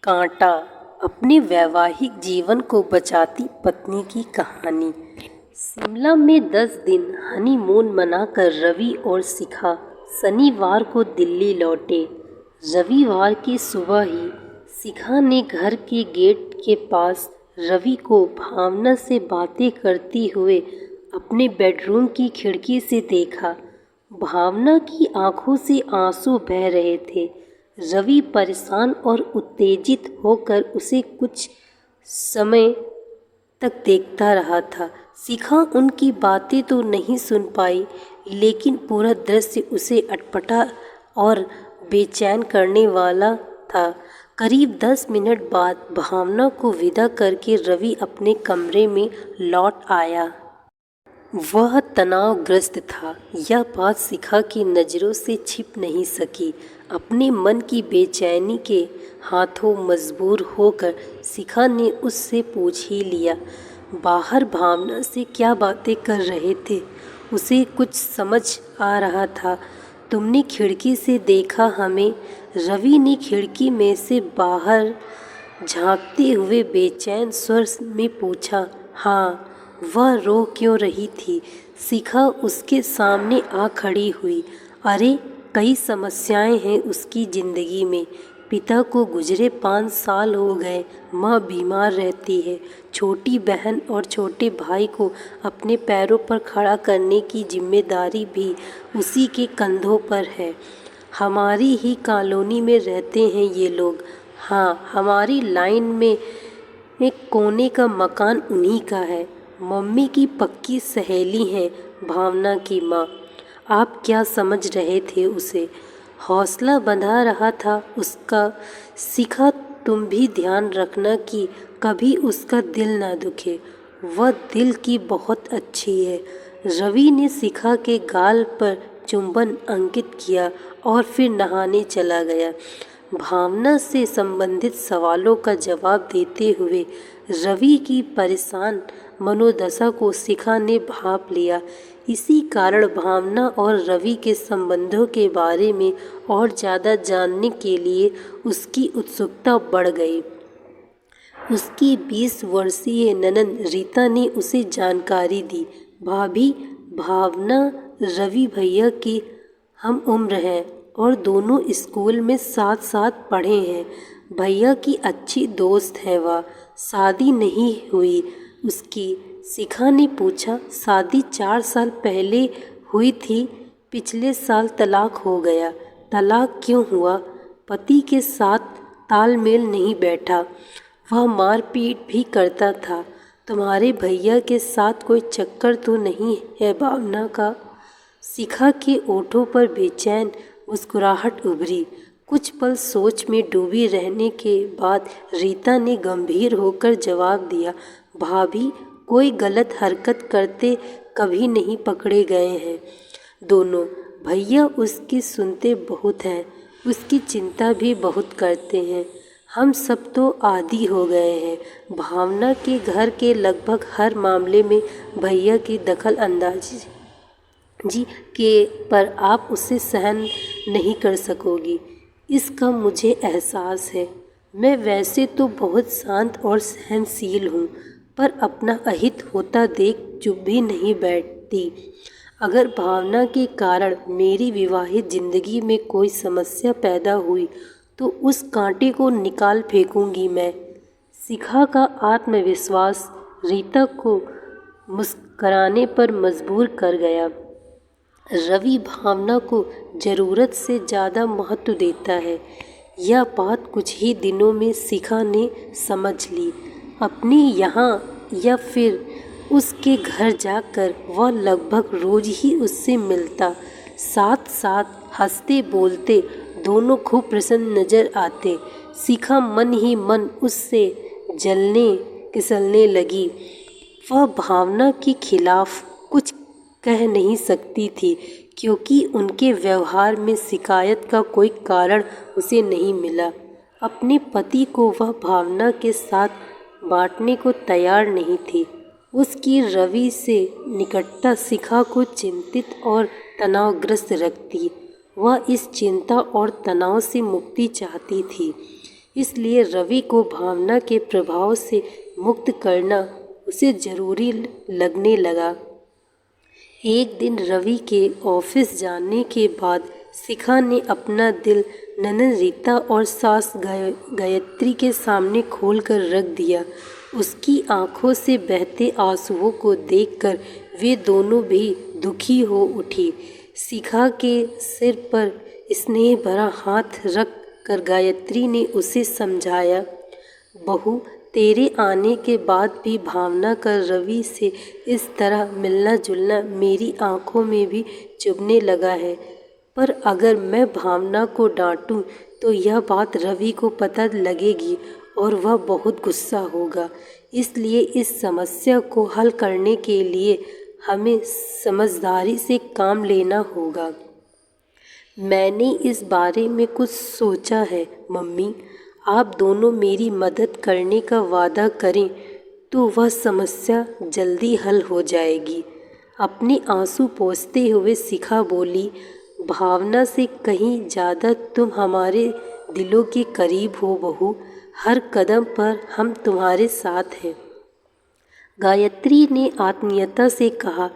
कांटा, अपने वैवाहिक जीवन को बचाती पत्नी की कहानी। शिमला में 10 दिन हनीमून मनाकर रवि और शिखा शनिवार को दिल्ली लौटे। रविवार की सुबह ही शिखा ने घर के गेट के पास रवि को भावना से बातें करते हुए अपने बेडरूम की खिड़की से देखा। भावना की आंखों से आंसू बह रहे थे। रवि परेशान और उत्तेजित होकर उसे कुछ समय तक देखता रहा था। शिखा उनकी बातें तो नहीं सुन पाई, लेकिन पूरा दृश्य उसे अटपटा और बेचैन करने वाला था। करीब 10 मिनट बाद भावना को विदा करके रवि अपने कमरे में लौट आया। वह तनावग्रस्त था, यह बात शिखा की नज़रों से छिप नहीं सकी। अपने मन की बेचैनी के हाथों मजबूर होकर शिखा ने उससे पूछ ही लिया, बाहर भावना से क्या बातें कर रहे थे। उसे कुछ समझ आ रहा था। तुमने खिड़की से देखा हमें? रवि ने खिड़की में से बाहर झांकते हुए बेचैन स्वर में पूछा। हाँ। वह रो क्यों रही थी? शिखा उसके सामने आ खड़ी हुई। अरे, कई समस्याएं हैं उसकी ज़िंदगी में। पिता को गुजरे 5 साल हो गए, माँ बीमार रहती है, छोटी बहन और छोटे भाई को अपने पैरों पर खड़ा करने की जिम्मेदारी भी उसी के कंधों पर है। हमारी ही कॉलोनी में रहते हैं ये लोग। हाँ, हमारी लाइन में एक कोने का मकान उन्हीं का है। मम्मी की पक्की सहेली है भावना की माँ। आप क्या समझ रहे थे उसे? हौसला बंधा रहा था उसका। शिखा, तुम भी ध्यान रखना कि कभी उसका दिल ना दुखे। वह दिल की बहुत अच्छी है। रवि ने शिखा के गाल पर चुंबन अंकित किया और फिर नहाने चला गया। भावना से संबंधित सवालों का जवाब देते हुए रवि की परेशान मनोदशा को शिखा ने भांप लिया। इसी कारण भावना और रवि के संबंधों के बारे में और ज़्यादा जानने के लिए उसकी उत्सुकता बढ़ गई। उसकी 20 वर्षीय ननद रीता ने उसे जानकारी दी। भाभी, भावना रवि भैया की हम उम्र है और दोनों स्कूल में साथ साथ पढ़े हैं। भैया की अच्छी दोस्त है वह। शादी नहीं हुई उसकी? शिखा ने पूछा। शादी 4 साल पहले हुई थी, पिछले साल तलाक हो गया। तलाक क्यों हुआ? पति के साथ तालमेल नहीं बैठा। वह मारपीट भी करता था। तुम्हारे भैया के साथ कोई चक्कर तो नहीं है भावना का? शिखा के ओठों पर बेचैन मुस्कुराहट उभरी। कुछ पल सोच में डूबी रहने के बाद रीता ने गंभीर होकर जवाब दिया। भाभी, कोई गलत हरकत करते कभी नहीं पकड़े गए हैं दोनों। भैया उसकी सुनते बहुत हैं, उसकी चिंता भी बहुत करते हैं। हम सब तो आदी हो गए हैं। भावना के घर के लगभग हर मामले में भैया की दखल अंदाजी के पर आप उसे सहन नहीं कर सकोगी, इसका मुझे एहसास है। मैं वैसे तो बहुत शांत और सहनशील हूँ, पर अपना अहित होता देख चुप भी नहीं बैठती। अगर भावना के कारण मेरी विवाहित जिंदगी में कोई समस्या पैदा हुई तो उस कांटे को निकाल फेंकूंगी मैं। शिखा का आत्मविश्वास रीता को मुस्कराने पर मजबूर कर गया। रवि भावना को ज़रूरत से ज़्यादा महत्व देता है। यह बात कुछ ही दिनों में शिखा ने समझ ली। अपने यहाँ या फिर उसके घर जाकर वह लगभग रोज़ ही उससे मिलता। साथ साथ हंसते बोलते दोनों खूब प्रसन्न नजर आते। शिखा मन ही मन उससे जलने किसलने लगी। वह भावना के खिलाफ कुछ कह नहीं सकती थी, क्योंकि उनके व्यवहार में शिकायत का कोई कारण उसे नहीं मिला। अपने पति को वह भावना के साथ बांटने को तैयार नहीं थी। उसकी रवि से निकटता शिखा को चिंतित और तनावग्रस्त रखती। वह इस चिंता और तनाव से मुक्ति चाहती थी। इसलिए रवि को भावना के प्रभाव से मुक्त करना उसे जरूरी लगने लगा। एक दिन रवि के ऑफिस जाने के बाद शिखा ने अपना दिल ननद रीता और सास गायत्री के सामने खोलकर रख दिया। उसकी आंखों से बहते आंसुओं को देखकर वे दोनों भी दुखी हो उठी। शिखा के सिर पर स्नेह भरा हाथ रख कर गायत्री ने उसे समझाया, बहू, तेरे आने के बाद भी भावना का रवि से इस तरह मिलना जुलना मेरी आंखों में भी चुभने लगा है। पर अगर मैं भावना को डांटूं तो यह बात रवि को पता लगेगी और वह बहुत गुस्सा होगा। इसलिए इस समस्या को हल करने के लिए हमें समझदारी से काम लेना होगा। मैंने इस बारे में कुछ सोचा है मम्मी। आप दोनों मेरी मदद करने का वादा करें तो वह समस्या जल्दी हल हो जाएगी। अपने आंसू पोंछते हुए शिखा बोली, भावना से कहीं ज़्यादा तुम हमारे दिलों के करीब हो बहू। हर कदम पर हम तुम्हारे साथ हैं। गायत्री ने आत्मीयता से कहा।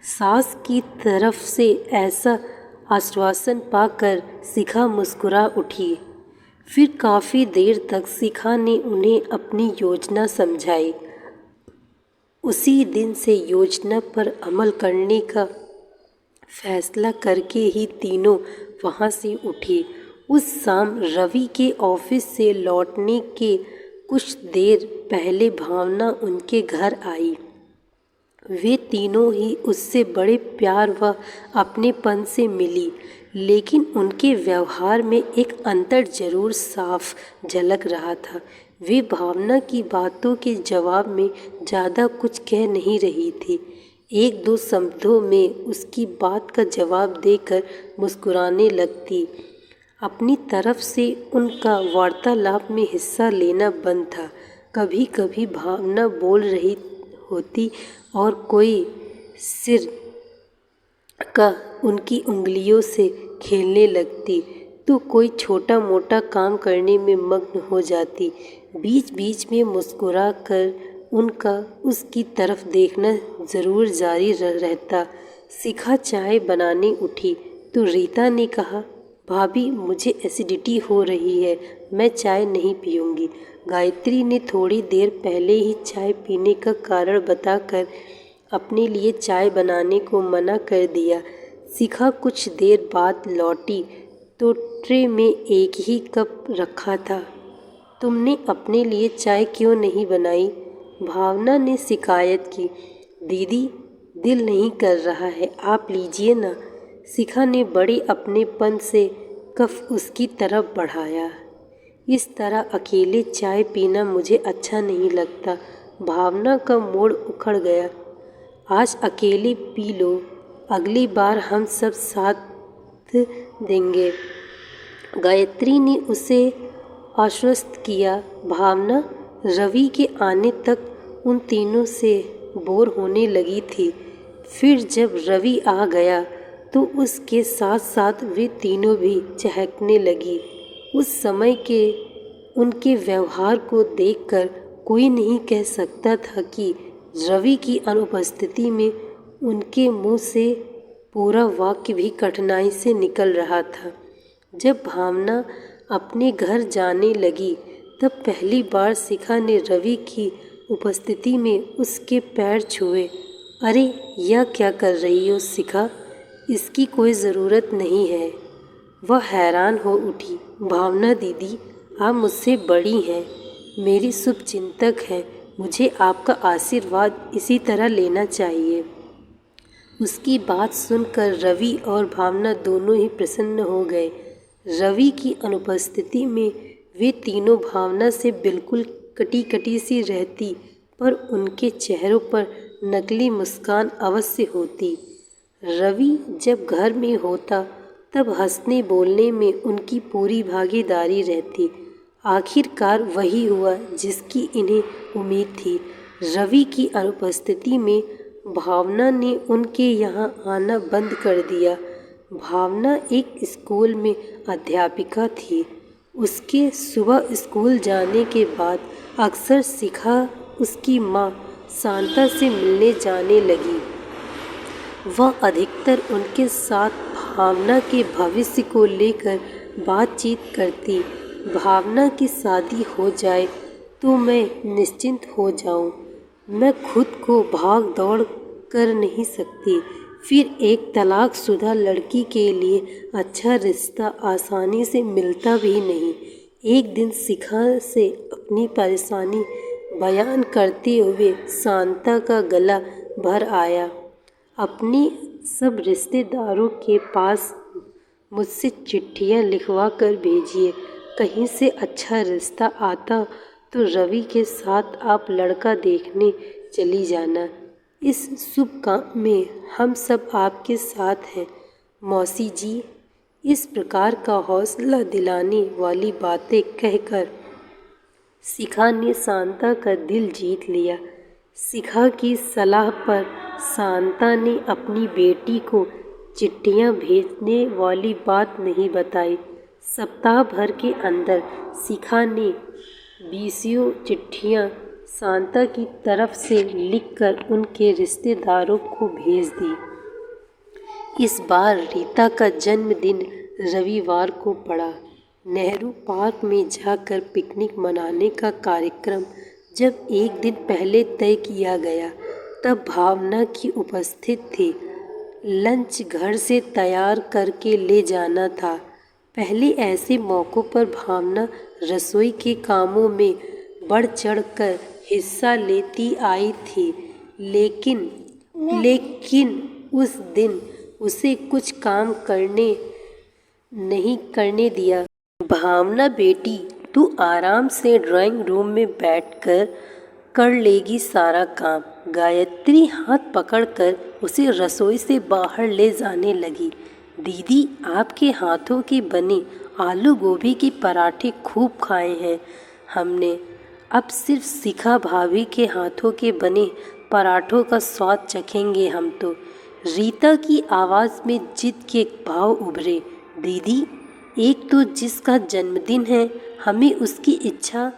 सास की तरफ से ऐसा आश्वासन पाकर शिखा मुस्कुरा उठी। फिर काफ़ी देर तक शिखा ने उन्हें अपनी योजना समझाई। उसी दिन से योजना पर अमल करने का फैसला करके ही तीनों वहाँ से उठी। उस शाम रवि के ऑफिस से लौटने के कुछ देर पहले भावना उनके घर आई। वे तीनों ही उससे बड़े प्यार व अपनेपन से मिली, लेकिन उनके व्यवहार में एक अंतर जरूर साफ झलक रहा था। वे भावना की बातों के जवाब में ज़्यादा कुछ कह नहीं रही थी। एक दो शब्दों में उसकी बात का जवाब देकर मुस्कुराने लगती। अपनी तरफ से उनका वार्तालाप में हिस्सा लेना बंद था। कभी कभी भावना बोल रही होती और कोई सिर का उनकी उंगलियों से खेलने लगती तो कोई छोटा मोटा काम करने में मग्न हो जाती। बीच बीच में मुस्कुरा कर उनका उसकी तरफ देखना ज़रूर जारी रहता। शिखा चाय बनाने उठी तो रीता ने कहा, भाभी, मुझे एसिडिटी हो रही है, मैं चाय नहीं पीऊँगी। गायत्री ने थोड़ी देर पहले ही चाय पीने का कारण बताकर अपने लिए चाय बनाने को मना कर दिया। शिखा कुछ देर बाद लौटी तो ट्रे में एक ही कप रखा था। तुमने अपने लिए चाय क्यों नहीं बनाई? भावना ने शिकायत की। दीदी, दिल नहीं कर रहा है, आप लीजिए ना। शिखा ने बड़े अपनेपन से कप उसकी तरफ बढ़ाया। इस तरह अकेले चाय पीना मुझे अच्छा नहीं लगता। भावना का मूड उखड़ गया। आज अकेले पी लो, अगली बार हम सब साथ देंगे। गायत्री ने उसे आश्वस्त किया। भावना रवि के आने तक उन तीनों से बोर होने लगी थी। फिर जब रवि आ गया तो उसके साथ साथ वे तीनों भी चहकने लगी। उस समय के उनके व्यवहार को देखकर कोई नहीं कह सकता था कि रवि की अनुपस्थिति में उनके मुंह से पूरा वाक्य भी कठिनाई से निकल रहा था। जब भावना अपने घर जाने लगी तब पहली बार शिखा ने रवि की उपस्थिति में उसके पैर छुए। अरे, यह क्या कर रही हो शिखा? इसकी कोई ज़रूरत नहीं है। वह हैरान हो उठी। भावना दीदी, आप मुझसे बड़ी हैं, मेरी शुभचिंतक हैं, मुझे आपका आशीर्वाद इसी तरह लेना चाहिए। उसकी बात सुनकर रवि और भावना दोनों ही प्रसन्न हो गए। रवि की अनुपस्थिति में वे तीनों भावना से बिल्कुल कटी कटी सी रहती, पर उनके चेहरों पर नकली मुस्कान अवश्य होती। रवि जब घर में होता तब हंसने बोलने में उनकी पूरी भागीदारी रहती। आखिरकार वही हुआ जिसकी इन्हें उम्मीद थी। रवि की अनुपस्थिति में भावना ने उनके यहाँ आना बंद कर दिया। भावना एक स्कूल में अध्यापिका थी। उसके सुबह स्कूल जाने के बाद अक्सर शिखा उसकी माँ शांता से मिलने जाने लगी। वह अधिकतर उनके साथ भावना के भविष्य को लेकर बातचीत करती। भावना की शादी हो जाए तो मैं निश्चिंत हो जाऊं। मैं खुद को भाग दौड़ कर नहीं सकती। फिर एक तलाकशुदा लड़की के लिए अच्छा रिश्ता आसानी से मिलता भी नहीं। एक दिन शिखा से अपनी परेशानी बयान करते हुए शांता का गला भर आया। अपने सब रिश्तेदारों के पास मुझसे चिट्ठियाँ लिखवा कर भेजिए। कहीं से अच्छा रिश्ता आता तो रवि के साथ आप लड़का देखने चली जाना। इस शुभ काम में हम सब आपके साथ हैं मौसी जी। इस प्रकार का हौसला दिलाने वाली बातें कहकर शिखा ने शांता का दिल जीत लिया। शिखा की सलाह पर शांता ने अपनी बेटी को चिट्ठियां भेजने वाली बात नहीं बताई। सप्ताह भर के अंदर शिखा ने 20 चिट्ठियां शांता की तरफ से लिखकर उनके रिश्तेदारों को भेज दी। इस बार रीता का जन्मदिन रविवार को पड़ा। नेहरू पार्क में जाकर पिकनिक मनाने का कार्यक्रम जब एक दिन पहले तय किया गया तब भावना की उपस्थित थी। लंच घर से तैयार करके ले जाना था। पहले ऐसे मौक़ों पर भावना रसोई के कामों में बढ़ चढ़कर हिस्सा लेती आई थी, लेकिन उस दिन उसे कुछ काम नहीं करने दिया। भावना बेटी, तू आराम से ड्राइंग रूम में बैठकर कर लेगी सारा काम। गायत्री हाथ पकड़कर उसे रसोई से बाहर ले जाने लगी। दीदी, आपके हाथों के बने आलू गोभी के पराठे खूब खाए हैं हमने। अब सिर्फ शिखा भाभी के हाथों के बने पराठों का स्वाद चखेंगे हम तो। रीता की आवाज़ में जिद के भाव उभरे। दीदी, एक तो जिसका जन्मदिन है हमें उसकी इच्छा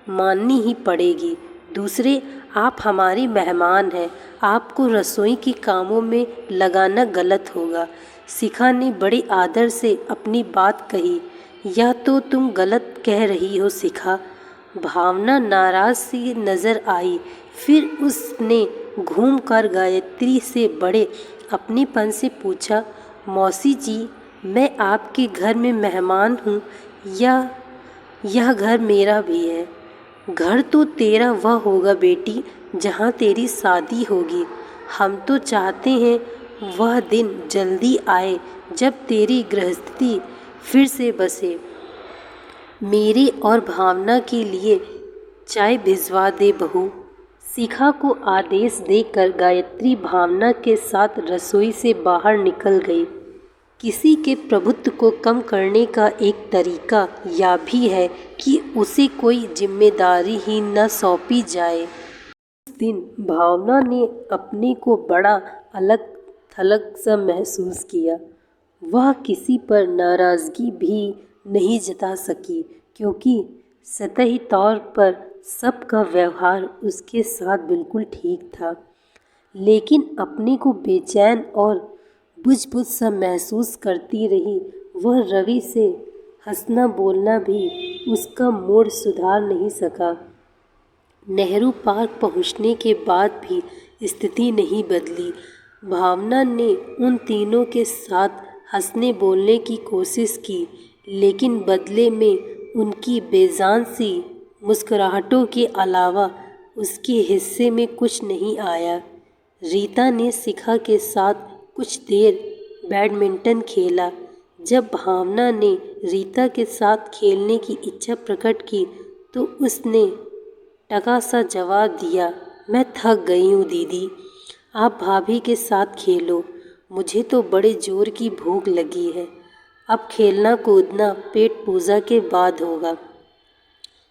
माननी ही पड़ेगी। दूसरे, आप हमारे मेहमान हैं, आपको रसोई के कामों में लगाना गलत होगा। शिखा ने बड़े आदर से अपनी बात कही। यह तो तुम गलत कह रही हो शिखा। भावना नाराज़ सी नज़र आई। फिर उसने घूमकर गायत्री से बड़े अपनेपन से पूछा, मौसी जी, मैं आपके घर में मेहमान हूँ या यह घर मेरा भी है? घर तो तेरा वह होगा बेटी जहाँ तेरी शादी होगी। हम तो चाहते हैं वह दिन जल्दी आए जब तेरी गृहस्थी फिर से बसे। मेरे और भावना के लिए चाय भिजवा दे बहू। शिखा को आदेश देकर गायत्री भावना के साथ रसोई से बाहर निकल गई। किसी के प्रभुत्व को कम करने का एक तरीका यह भी है कि उसे कोई जिम्मेदारी ही न सौंपी जाए। उस दिन भावना ने अपने को बड़ा अलग थलग सा महसूस किया। वह किसी पर नाराज़गी भी नहीं जता सकी क्योंकि सतही तौर पर सबका व्यवहार उसके साथ बिल्कुल ठीक था, लेकिन अपने को बेचैन और बुझ सा महसूस करती रही। वह रवि से हंसना बोलना भी उसका मूड सुधार नहीं सका। नेहरू पार्क पहुंचने के बाद भी स्थिति नहीं बदली। भावना ने उन तीनों के साथ हंसने बोलने की कोशिश की, लेकिन बदले में उनकी बेजान सी मुस्कुराहटों के अलावा उसके हिस्से में कुछ नहीं आया। रीता ने शिखा के साथ कुछ देर बैडमिंटन खेला। जब भावना ने रीता के साथ खेलने की इच्छा प्रकट की तो उसने टका सा जवाब दिया, मैं थक गई हूँ दीदी, आप भाभी के साथ खेलो। मुझे तो बड़े जोर की भूख लगी है। अब खेलना कूदना पेट पूजा के बाद होगा।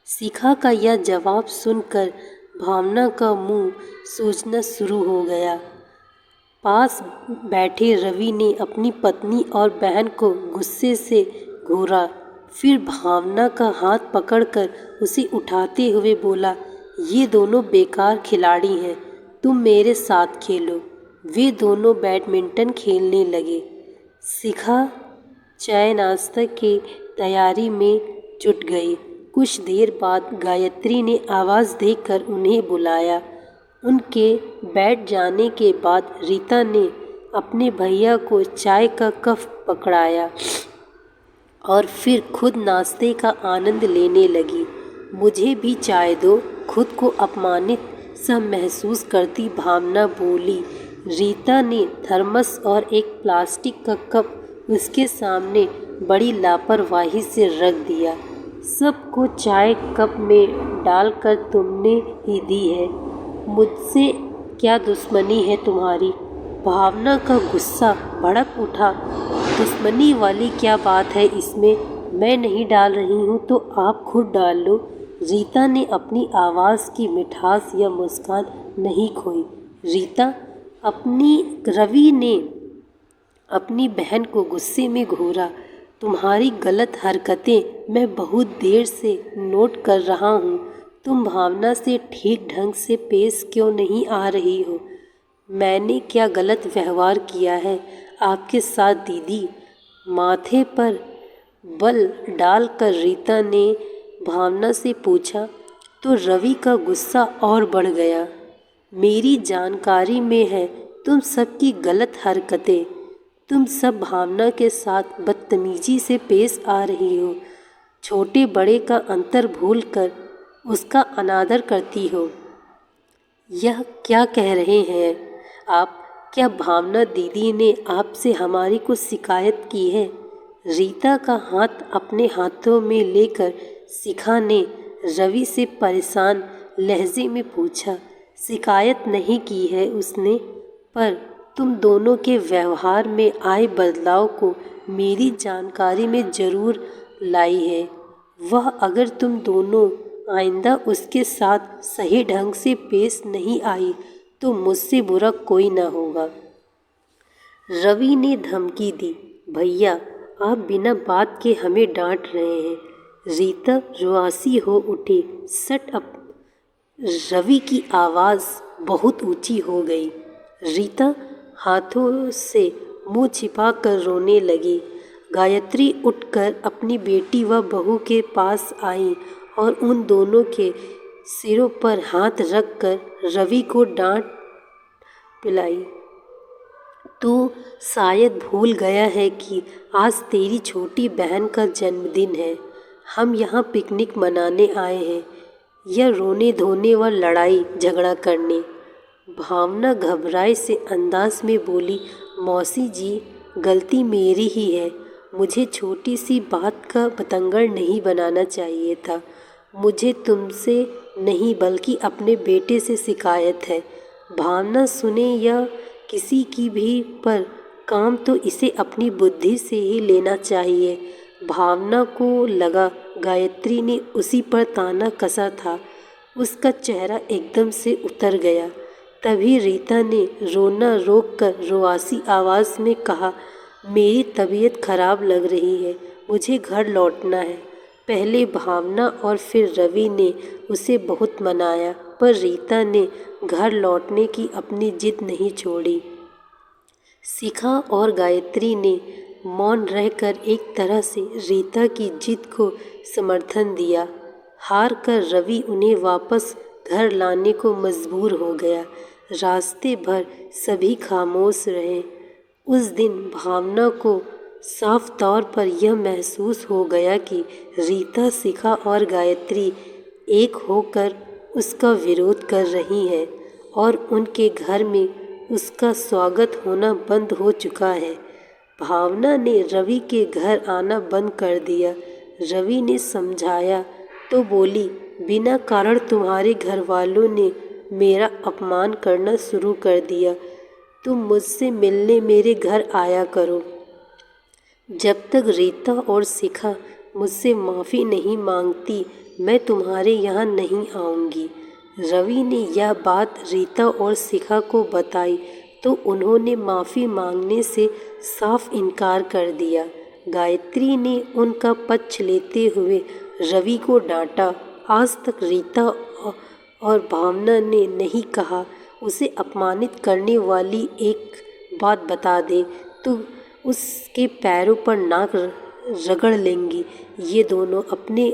शिखा का यह जवाब सुनकर भावना का मुंह सूजना शुरू हो गया। पास बैठे रवि ने अपनी पत्नी और बहन को गुस्से से घूरा। फिर भावना का हाथ पकड़कर उसे उठाते हुए बोला, ये दोनों बेकार खिलाड़ी हैं, तुम मेरे साथ खेलो। वे दोनों बैडमिंटन खेलने लगे। शिखा चाय नाश्ता की तैयारी में जुट गई। कुछ देर बाद गायत्री ने आवाज़ देकर उन्हें बुलाया। उनके बैठ जाने के बाद रीता ने अपने भैया को चाय का कप पकड़ाया और फिर खुद नाश्ते का आनंद लेने लगी। मुझे भी चाय दो, खुद को अपमानित सा महसूस करती भावना बोली। रीता ने थर्मस और एक प्लास्टिक का कप उसके सामने बड़ी लापरवाही से रख दिया। सबको चाय कप में डालकर तुमने ही दी है, मुझसे क्या दुश्मनी है तुम्हारी? भावना का गुस्सा भड़क उठा। दुश्मनी वाली क्या बात है इसमें? मैं नहीं डाल रही हूँ तो आप खुद डाल लो। रीता ने अपनी आवाज़ की मिठास या मुस्कान नहीं खोई। रीता, रवि ने अपनी बहन को गुस्से में घूरा। तुम्हारी गलत हरकतें मैं बहुत देर से नोट कर रहा हूँ। तुम भावना से ठीक ढंग से पेश क्यों नहीं आ रही हो? मैंने क्या गलत व्यवहार किया है आपके साथ दीदी? माथे पर बल डालकर रीता ने भावना से पूछा तो रवि का गुस्सा और बढ़ गया। मेरी जानकारी में है तुम सबकी गलत हरकतें। तुम सब भावना के साथ बदतमीजी से पेश आ रही हो। छोटे बड़े का अंतर भूलकर उसका अनादर करती हो। यह क्या कह रहे हैं आप? क्या भावना दीदी ने आपसे हमारी कुछ शिकायत की है? रीता का हाथ अपने हाथों में लेकर शिखा ने रवि से परेशान लहजे में पूछा। शिकायत नहीं की है उसने, पर तुम दोनों के व्यवहार में आए बदलाव को मेरी जानकारी में ज़रूर लाई है। वह अगर तुम दोनों आइंदा उसके साथ सही ढंग से पेश नहीं आई तो मुझसे बुरा कोई न होगा। रवि ने धमकी दी। भैया, आप बिना बात के हमें डांट रहे हैं। रीता रुआसी हो उठी। Shut up. रवि की आवाज़ बहुत ऊंची हो गई। रीता हाथों से मुंह छिपाकर रोने लगी। गायत्री उठकर अपनी बेटी व बहू के पास आई और उन दोनों के सिरों पर हाथ रखकर रवि को डांट पिलाई। तू शायद भूल गया है कि आज तेरी छोटी बहन का जन्मदिन है। हम यहाँ पिकनिक मनाने आए हैं या रोने धोने व लड़ाई झगड़ा करने? भावना घबराए से अंदाज में बोली, मौसी जी, गलती मेरी ही है। मुझे छोटी सी बात का बतंगड़ नहीं बनाना चाहिए था। मुझे तुमसे नहीं बल्कि अपने बेटे से शिकायत है। भावना सुने या किसी की भी, पर काम तो इसे अपनी बुद्धि से ही लेना चाहिए। भावना को लगा गायत्री ने उसी पर ताना कसा था। उसका चेहरा एकदम से उतर गया। तभी रीता ने रोना रोककर रुआसी आवाज़ में कहा, मेरी तबीयत खराब लग रही है, मुझे घर लौटना है। पहले भावना और फिर रवि ने उसे बहुत मनाया, पर रीता ने घर लौटने की अपनी जिद नहीं छोड़ी। शिखा और गायत्री ने मौन रहकर एक तरह से रीता की जिद को समर्थन दिया। हार कर रवि उन्हें वापस घर लाने को मजबूर हो गया। रास्ते भर सभी खामोश रहे। उस दिन भावना को साफ तौर पर यह महसूस हो गया कि रीता, शिखा और गायत्री एक होकर उसका विरोध कर रही हैं और उनके घर में उसका स्वागत होना बंद हो चुका है। भावना ने रवि के घर आना बंद कर दिया। रवि ने समझाया तो बोली, बिना कारण तुम्हारे घर वालों ने मेरा अपमान करना शुरू कर दिया। तुम मुझसे मिलने मेरे घर आया करो। जब तक रीता और शिखा मुझसे माफ़ी नहीं मांगती, मैं तुम्हारे यहाँ नहीं आऊँगी। रवि ने यह बात रीता और शिखा को बताई तो उन्होंने माफ़ी मांगने से साफ इनकार कर दिया। गायत्री ने उनका पक्ष लेते हुए रवि को डांटा। आज तक रीता और भावना ने नहीं कहा। उसे अपमानित करने वाली एक बात बता दे तो उसके पैरों पर नाक रगड़ लेंगी। ये दोनों अपने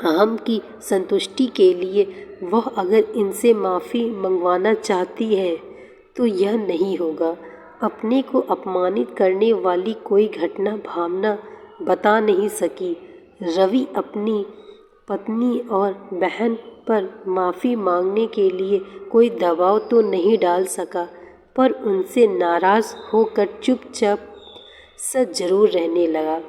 अहम की संतुष्टि के लिए वह अगर इनसे माफ़ी मंगवाना चाहती है तो यह नहीं होगा। अपने को अपमानित करने वाली कोई घटना भावना बता नहीं सकी। रवि अपनी पत्नी और बहन पर माफ़ी मांगने के लिए कोई दबाव तो नहीं डाल सका, पर उनसे नाराज़ होकर चुपचाप सा जरूर रहने लगा।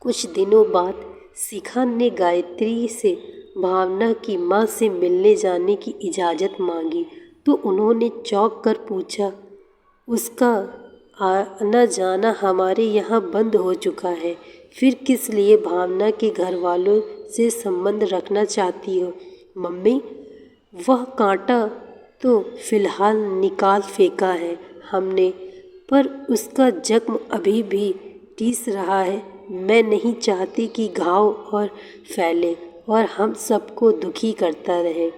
कुछ दिनों बाद शिखा ने गायत्री से भावना की माँ से मिलने जाने की इजाज़त मांगी तो उन्होंने चौंक कर पूछा, उसका आना जाना हमारे यहाँ बंद हो चुका है, फिर किस लिए भावना के घर वालों से संबंध रखना चाहती हो? मम्मी, वह कांटा तो फिलहाल निकाल फेंका है हमने, पर उसका जख्म अभी भी टीस रहा है। मैं नहीं चाहती कि घाव और फैले और हम सबको दुखी करता रहे।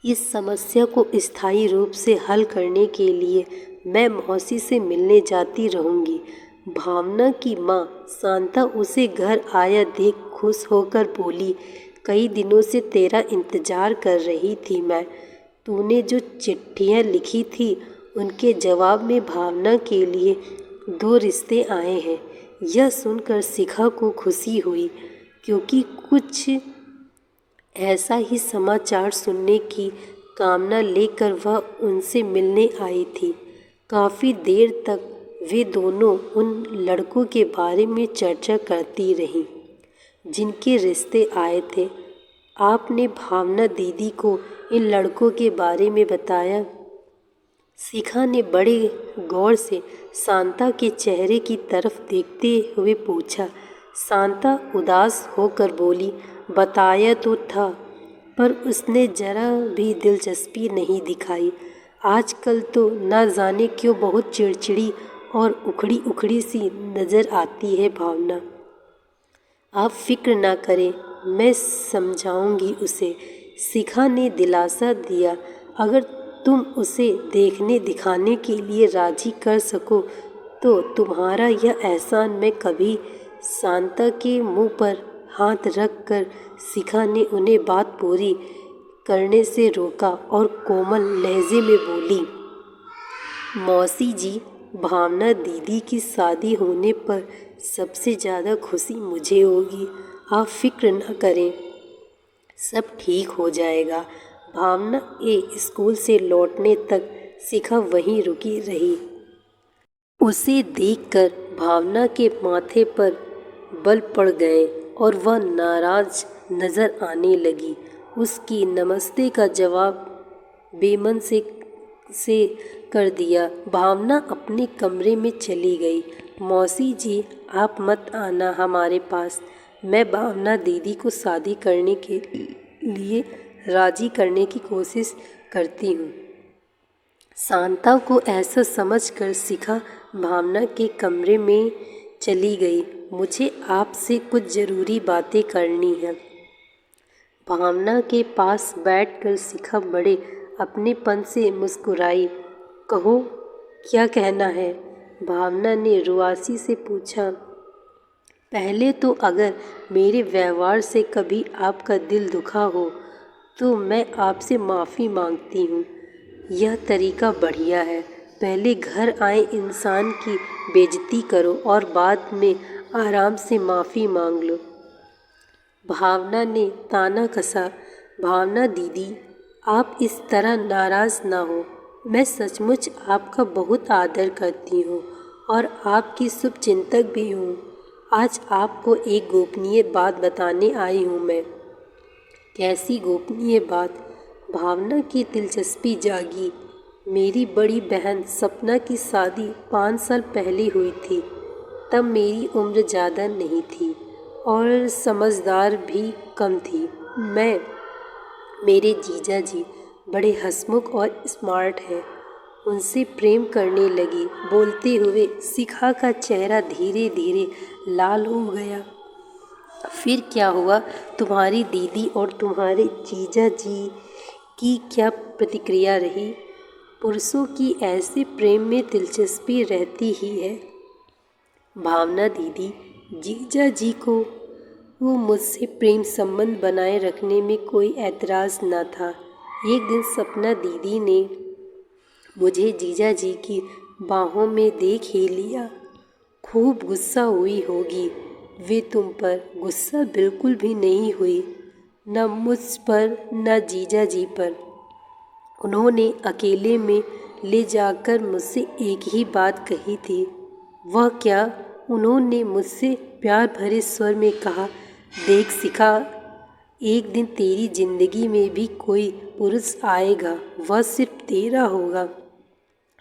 इस समस्या को स्थायी रूप से हल करने के लिए मैं मौसी से मिलने जाती रहूँगी। भावना की माँ शांता उसे घर आया देख खुश होकर बोली, कई दिनों से तेरा इंतज़ार कर रही थी मैं। तूने जो चिट्ठियाँ लिखी थी उनके जवाब में भावना के लिए 2 रिश्ते आए हैं। यह सुनकर शिखा को खुशी हुई, क्योंकि कुछ ऐसा ही समाचार सुनने की कामना लेकर वह उनसे मिलने आई थी। काफ़ी देर तक वे दोनों उन लड़कों के बारे में चर्चा करती रहीं जिनके रिश्ते आए थे। आपने भावना दीदी को इन लड़कों के बारे में बताया? शिखा ने बड़े गौर से शांता के चेहरे की तरफ देखते हुए पूछा। शांता उदास होकर बोली, बताया तो था, पर उसने जरा भी दिलचस्पी नहीं दिखाई। आजकल तो न जाने क्यों बहुत चिड़चिड़ी और उखड़ी उखड़ी सी नज़र आती है भावना। आप फिक्र ना करें, मैं समझाऊंगी उसे, शिखा ने दिलासा दिया। अगर तुम उसे देखने दिखाने के लिए राजी कर सको तो तुम्हारा यह एहसान मैं कभी। शांता के मुंह पर हाथ रख कर शिखा ने उन्हें बात पूरी करने से रोका और कोमल लहजे में बोली, मौसी जी, भावना दीदी की शादी होने पर सबसे ज़्यादा खुशी मुझे होगी। आप फिक्र न करें, सब ठीक हो जाएगा। भावना के स्कूल से लौटने तक शिखा वहीं रुकी रही। उसे देखकर भावना के माथे पर बल पड़ गए और वह नाराज नज़र आने लगी। उसकी नमस्ते का जवाब बेमन से कर दिया। भावना अपने कमरे में चली गई। मौसी जी, आप मत आना हमारे पास। मैं भावना दीदी को शादी करने के लिए राजी करने की कोशिश करती हूँ। शांता को ऐसा समझकर शिखा भावना के कमरे में चली गई। मुझे आपसे कुछ ज़रूरी बातें करनी हैं। भावना के पास बैठकर शिखा बड़े अपनेपन से मुस्कुराई। कहो, क्या कहना है? भावना ने रुआसी से पूछा। पहले तो अगर मेरे व्यवहार से कभी आपका दिल दुखा हो तो मैं आपसे माफ़ी मांगती हूँ। यह तरीका बढ़िया है। पहले घर आए इंसान की बेइज्जती करो और बाद में आराम से माफ़ी मांग लो। भावना ने ताना कसा। भावना दीदी, आप इस तरह नाराज़ ना हो। मैं सचमुच आपका बहुत आदर करती हूँ और आपकी शुभचिंतक भी हूँ। आज आपको एक गोपनीय बात बताने आई हूँ मैं। कैसी गोपनीय बात? भावना की दिलचस्पी जागी। मेरी बड़ी बहन सपना की शादी 5 साल पहले हुई थी। तब मेरी उम्र ज़्यादा नहीं थी और समझदार भी कम थी। मेरे जीजा जी बड़े हंसमुख और स्मार्ट हैं। उनसे प्रेम करने लगी। बोलते हुए शिखा का चेहरा धीरे धीरे लाल हो गया। फिर क्या हुआ? तुम्हारी दीदी और तुम्हारे जीजा जी की क्या प्रतिक्रिया रही? पुरुषों की ऐसे प्रेम में दिलचस्पी रहती ही है। भावना दीदी, जीजा जी को वो मुझसे प्रेम संबंध बनाए रखने में कोई ऐतराज़ न था। एक दिन सपना दीदी ने मुझे जीजा जी की बाहों में देख ही लिया। खूब गुस्सा हुई होगी। वे तुम पर गुस्सा बिल्कुल भी नहीं हुई, न मुझ पर न जीजा जी पर। उन्होंने अकेले में ले जाकर मुझसे एक ही बात कही थी। वह क्या? उन्होंने मुझसे प्यार भरे स्वर में कहा, देख शिखा, एक दिन तेरी जिंदगी में भी कोई पुरुष आएगा। वह सिर्फ तेरा होगा,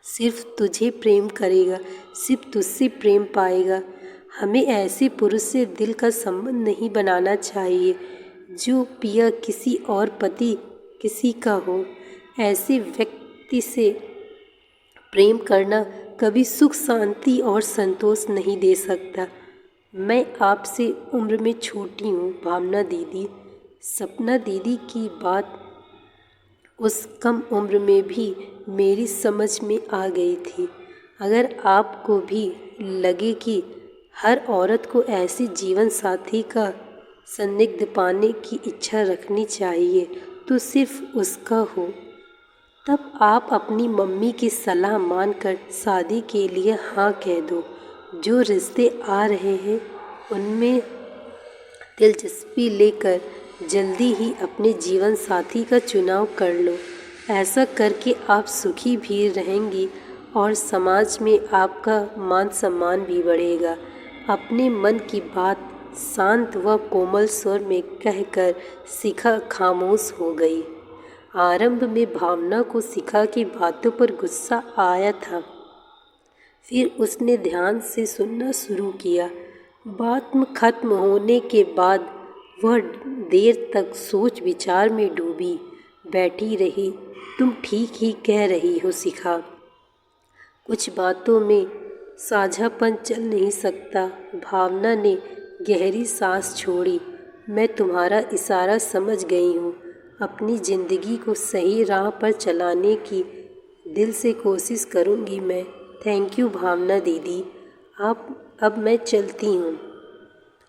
सिर्फ तुझे प्रेम करेगा, सिर्फ तुझसे प्रेम पाएगा। हमें ऐसे पुरुष से दिल का संबंध नहीं बनाना चाहिए जो पिया किसी और पति किसी का हो। ऐसे व्यक्ति से प्रेम करना कभी सुख शांति और संतोष नहीं दे सकता। मैं आपसे उम्र में छोटी हूँ भावना दीदी। सपना दीदी की बात उस कम उम्र में भी मेरी समझ में आ गई थी। अगर आपको भी लगे कि हर औरत को ऐसे जीवन साथी का संदिग्ध पाने की इच्छा रखनी चाहिए तो सिर्फ उसका हो, तब आप अपनी मम्मी की सलाह मानकर शादी के लिए हाँ कह दो। जो रिश्ते आ रहे हैं उनमें दिलचस्पी लेकर जल्दी ही अपने जीवन साथी का चुनाव कर लो। ऐसा करके आप सुखी भी रहेंगी और समाज में आपका मान सम्मान भी बढ़ेगा। अपने मन की बात शांत व कोमल स्वर में कहकर शिखा खामोश हो गई। आरंभ में भावना को शिखा की बातों पर गुस्सा आया था, फिर उसने ध्यान से सुनना शुरू किया। बात खत्म होने के बाद वह देर तक सोच विचार में डूबी बैठी रही। तुम ठीक ही कह रही हो शिखा, कुछ बातों में साझापन चल नहीं सकता। भावना ने गहरी सांस छोड़ी। मैं तुम्हारा इशारा समझ गई हूँ। अपनी ज़िंदगी को सही राह पर चलाने की दिल से कोशिश करूँगी मैं। थैंक यू भावना दीदी। अब मैं चलती हूँ।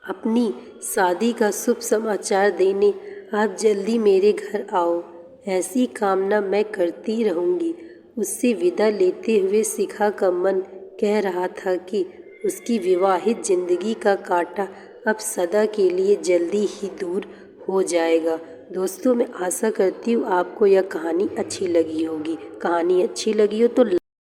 अपनी शादी का शुभ समाचार देने आप जल्दी मेरे घर आओ, ऐसी कामना मैं करती रहूँगी। उससे विदा लेते हुए शिखा का मन कह रहा था कि उसकी विवाहित जिंदगी का कांटा अब सदा के लिए जल्दी ही दूर हो जाएगा। दोस्तों, मैं आशा करती हूँ आपको यह कहानी अच्छी लगी होगी। कहानी अच्छी लगी हो तो